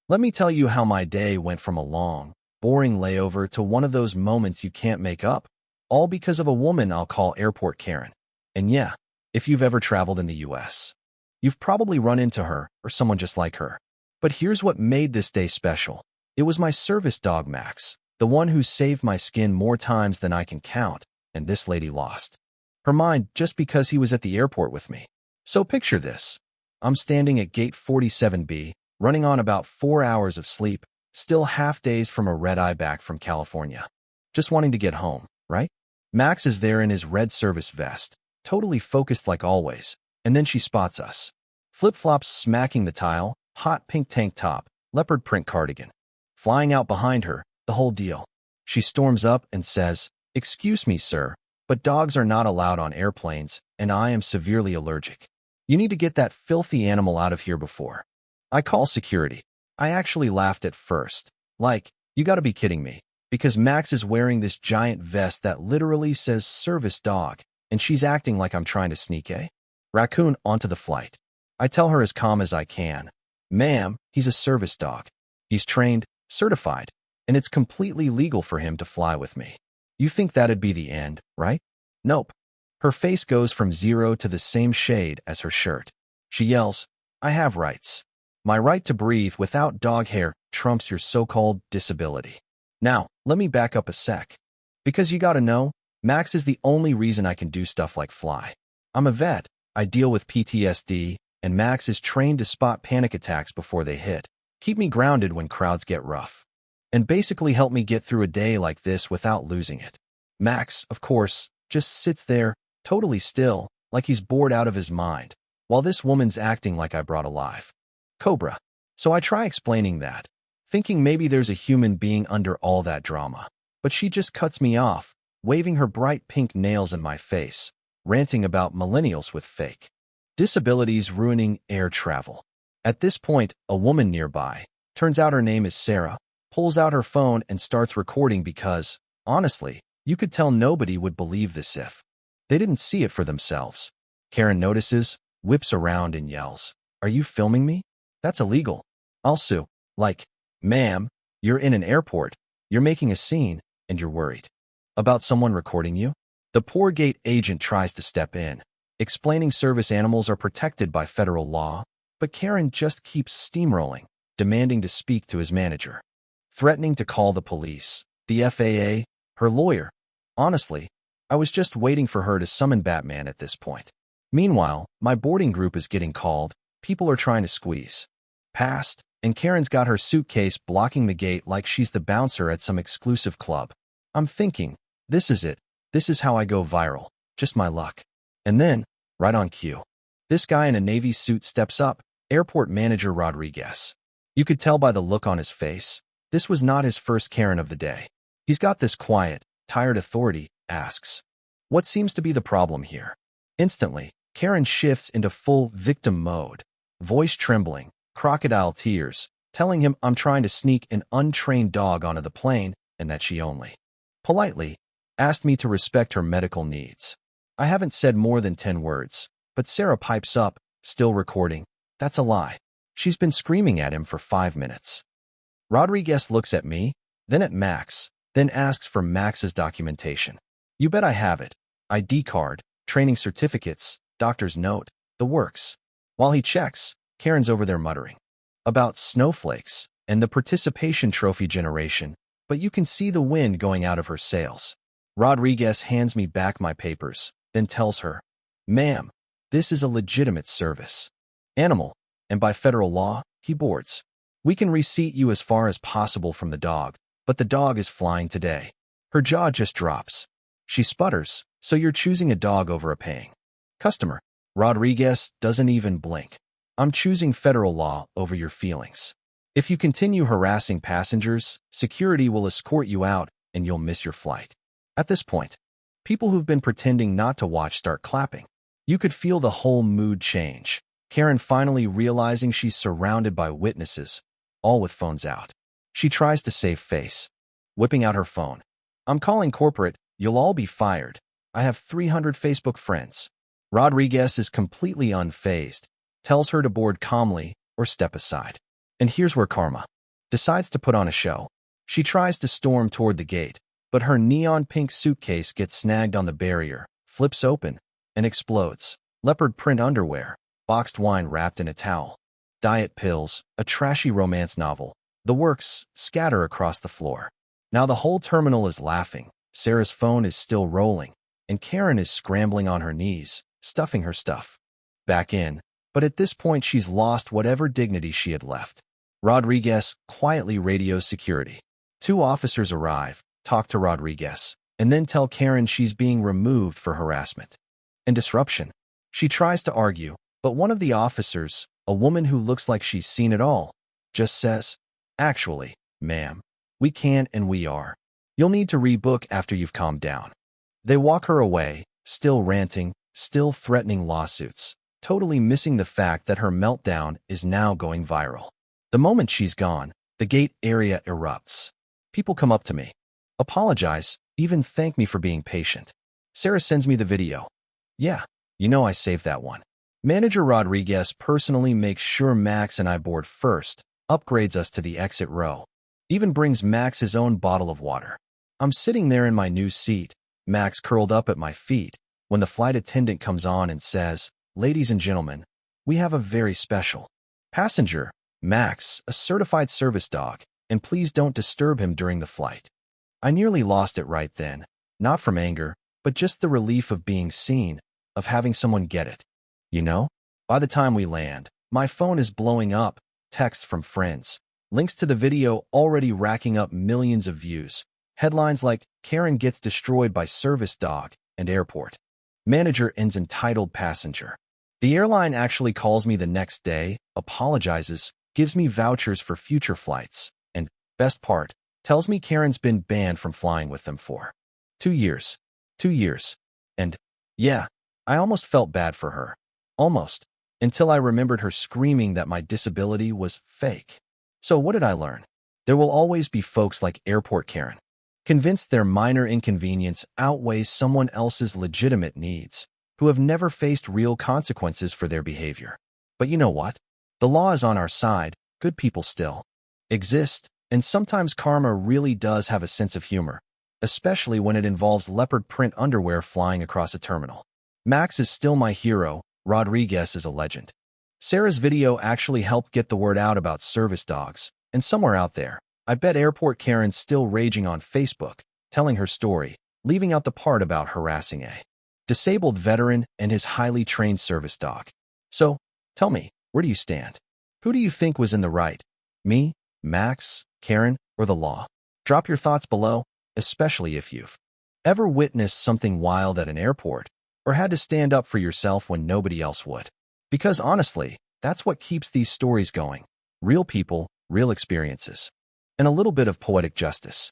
Let me tell you how my day went from a long, boring layover to one of those moments you can't make up, all because of a woman I'll call Airport Karen. And yeah, if you've ever traveled in the US, you've probably run into her or someone just like her. But here's what made this day special. It was my service dog Max, the one who saved my skin more times than I can count, and this lady lost her mind just because he was at the airport with me. So picture this. I'm standing at gate 47B, running on about 4 hours of sleep, still half dazed from a red-eye back from California. Just wanting to get home, right? Max is there in his red service vest, totally focused like always, and then she spots us. Flip-flops smacking the tile, hot pink tank top, leopard print cardigan. Flying out behind her, the whole deal. She storms up and says, "Excuse me, sir, but dogs are not allowed on airplanes, and I am severely allergic. You need to get that filthy animal out of here before." I call security. I actually laughed at first. Like, you gotta be kidding me. Because Max is wearing this giant vest that literally says service dog, and she's acting like I'm trying to sneak a raccoon onto the flight. I tell her as calm as I can, "Ma'am, he's a service dog. He's trained, certified, and it's completely legal for him to fly with me. You think that'd be the end, right?" Nope. Her face goes from 0 to the same shade as her shirt. She yells, "I have rights. My right to breathe without dog hair trumps your so-called disability." Now, let me back up a sec. Because you gotta know, Max is the only reason I can do stuff like fly. I'm a vet, I deal with PTSD, and Max is trained to spot panic attacks before they hit, keep me grounded when crowds get rough, and basically help me get through a day like this without losing it. Max, of course, just sits there, totally still, like he's bored out of his mind, while this woman's acting like I brought alive Cobra. So I try explaining that, thinking maybe there's a human being under all that drama. But she just cuts me off, waving her bright pink nails in my face, ranting about millennials with fake disabilities ruining air travel. At this point, a woman nearby, turns out her name is Sarah, pulls out her phone and starts recording because, honestly, you could tell nobody would believe this if they didn't see it for themselves. Karen notices, whips around and yells, "Are you filming me? That's illegal. I'll sue." Like, "Ma'am, you're in an airport, you're making a scene, and you're worried about someone recording you?" The poor gate agent tries to step in, explaining service animals are protected by federal law, but Karen just keeps steamrolling, demanding to speak to his manager, threatening to call the police, the FAA, her lawyer. Honestly, I was just waiting for her to summon Batman at this point. Meanwhile, my boarding group is getting called, people are trying to squeeze past, and Karen's got her suitcase blocking the gate like she's the bouncer at some exclusive club. I'm thinking, this is it. This is how I go viral. Just my luck. And then, right on cue, this guy in a Navy suit steps up, airport manager Rodriguez. You could tell by the look on his face, this was not his first Karen of the day. He's got this quiet, tired authority, asks, "What seems to be the problem here?" Instantly, Karen shifts into full victim mode, voice trembling, crocodile tears, telling him I'm trying to sneak an untrained dog onto the plane and that she only politely asked me to respect her medical needs. I haven't said more than 10 words, but Sarah pipes up, still recording, "That's a lie." She's been screaming at him for 5 minutes. Rodriguez looks at me, then at Max, then asks for Max's documentation. You bet I have it. ID card, training certificates, doctor's note, the works. While he checks, Karen's over there muttering about snowflakes and the participation trophy generation, but you can see the wind going out of her sails. Rodriguez hands me back my papers, then tells her, "Ma'am, this is a legitimate service animal, and by federal law, he boards. We can reseat you as far as possible from the dog, but the dog is flying today." Her jaw just drops. She sputters, "So you're choosing a dog over a paying customer?" Rodriguez doesn't even blink. "I'm choosing federal law over your feelings. If you continue harassing passengers, security will escort you out and you'll miss your flight." At this point, people who've been pretending not to watch start clapping. You could feel the whole mood change. Karen finally realizing she's surrounded by witnesses, all with phones out. She tries to save face, whipping out her phone. "I'm calling corporate, you'll all be fired. I have 300 Facebook friends." Rodriguez is completely unfazed, tells her to board calmly or step aside. And here's where karma decides to put on a show. She tries to storm toward the gate, but her neon pink suitcase gets snagged on the barrier, flips open, and explodes. Leopard print underwear, boxed wine wrapped in a towel, diet pills, a trashy romance novel, the works scatter across the floor. Now the whole terminal is laughing. Sarah's phone is still rolling, and Karen is scrambling on her knees, stuffing her stuff back in. But at this point, she's lost whatever dignity she had left. Rodriguez quietly radios security. 2 officers arrive, talk to Rodriguez, and then tell Karen she's being removed for harassment and disruption. She tries to argue, but one of the officers, a woman who looks like she's seen it all, just says, "Actually, ma'am, we can and we are. You'll need to rebook after you've calmed down." They walk her away, still ranting, still threatening lawsuits, totally missing the fact that her meltdown is now going viral. The moment she's gone, the gate area erupts. People come up to me, apologize, even thank me for being patient. Sarah sends me the video. Yeah, I saved that one. Manager Rodriguez personally makes sure Max and I board first, upgrades us to the exit row, even brings Max his own bottle of water. I'm sitting there in my new seat, Max curled up at my feet, when the flight attendant comes on and says, "Ladies and gentlemen, we have a very special passenger, Max, a certified service dog, and please don't disturb him during the flight." I nearly lost it right then, not from anger, but just the relief of being seen, of having someone get it. By the time we land, my phone is blowing up, texts from friends, links to the video already racking up millions of views, headlines like "Karen gets destroyed by service dog" and "Airport manager ends entitled passenger." The airline actually calls me the next day, apologizes, gives me vouchers for future flights, and, best part, tells me Karen's been banned from flying with them for 2 years. 2 years. And, yeah, I almost felt bad for her. Almost. Until I remembered her screaming that my disability was fake. So what did I learn? There will always be folks like Airport Karen, convinced their minor inconvenience outweighs someone else's legitimate needs, who have never faced real consequences for their behavior. But you know what? The law is on our side, good people still exist, and sometimes karma really does have a sense of humor, especially when it involves leopard print underwear flying across a terminal. Max is still my hero, Rodriguez is a legend. Sarah's video actually helped get the word out about service dogs, and somewhere out there, I bet Airport Karen's still raging on Facebook, telling her story, leaving out the part about harassing a disabled veteran and his highly trained service dog. So, tell me, where do you stand? Who do you think was in the right? Me, Max, Karen, or the law? Drop your thoughts below, especially if you've ever witnessed something wild at an airport, or had to stand up for yourself when nobody else would. Because honestly, that's what keeps these stories going. Real people, real experiences, and a little bit of poetic justice.